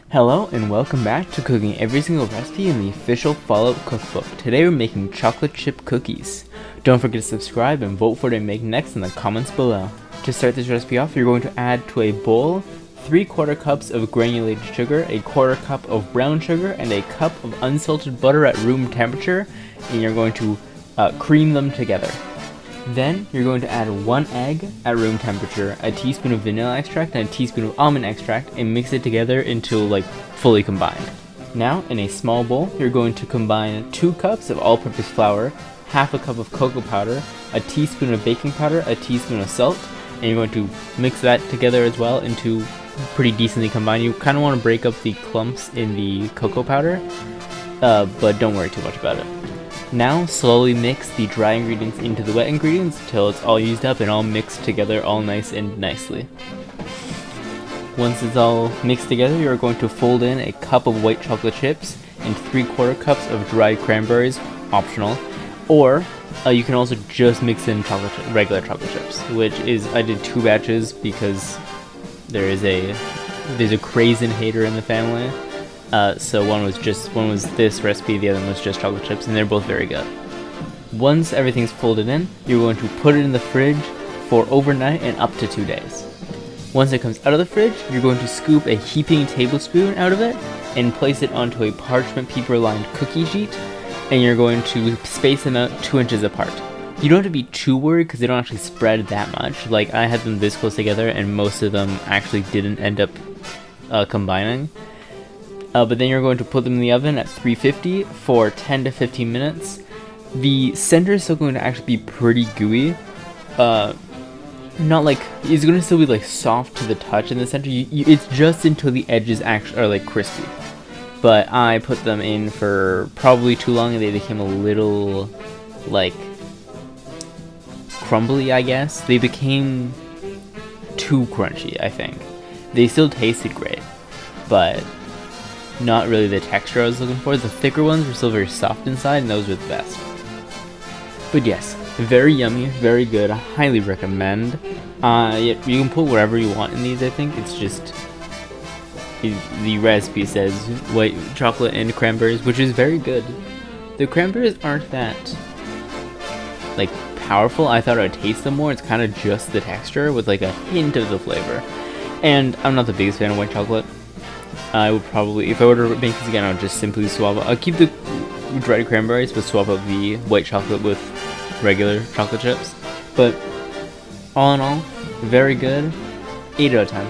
Hello and welcome back to cooking every single recipe in the official Fallout cookbook. Today we're making chocolate chip cookies. Don't forget to subscribe and vote for what I make next in the comments below. To start this recipe off, you're going to add to a bowl 3/4 cups of granulated sugar, a 1/4 cup of brown sugar, and a cup of unsalted butter at room temperature, and you're going to cream them together. Then you're going to add 1 egg at room temperature, a teaspoon of vanilla extract, and a teaspoon of almond extract, and mix it together until fully combined. Now, in a small bowl, you're going to combine 2 cups of all-purpose flour, half a cup of cocoa powder, a teaspoon of baking powder, a teaspoon of salt, and you're going to mix that together as well into pretty decently combined. You kind of want to break up the clumps in the cocoa powder, but don't worry too much about it. Now slowly mix the dry ingredients into the wet ingredients until it's all used up and all mixed together all nice and nicely. Once it's all mixed together, you're going to fold in a cup of white chocolate chips and 3/4 cups of dried cranberries, optional, or you can also just mix in regular chocolate chips, which is, I did 2 batches because there's a Craisin hater in the family. So one was this recipe, the other one was just chocolate chips, and they're both very good. Once everything's folded in, you're going to put it in the fridge for overnight and up to 2 days. Once it comes out of the fridge, you're going to scoop a heaping tablespoon out of it and place it onto a parchment paper lined cookie sheet, and you're going to space them out 2 inches apart. You don't have to be too worried because they don't actually spread that much. Like, I had them this close together and most of them actually didn't end up combining. But then you're going to put them in the oven at 350 for 10 to 15 minutes. The center is still going to actually be pretty gooey. It's going to still be soft to the touch in the center. It's just until the edges actually are crispy. But I put them in for probably too long and they became a little crumbly, I guess. They became too crunchy, I think. They still tasted great, but not really the texture I was looking for. The thicker ones were still very soft inside, and those were the best. But yes, very yummy, very good. I highly recommend. You can put whatever you want in these, I think. It's just, the recipe says white chocolate and cranberries, which is very good. The cranberries aren't that, powerful. I thought I would taste them more. It's kind of just the texture with a hint of the flavor. And I'm not the biggest fan of white chocolate. I would probably, if I were to make this again, I would just simply swap out. I'll keep the dried cranberries, but swap out the white chocolate with regular chocolate chips. But all in all, very good. 8 out of 10.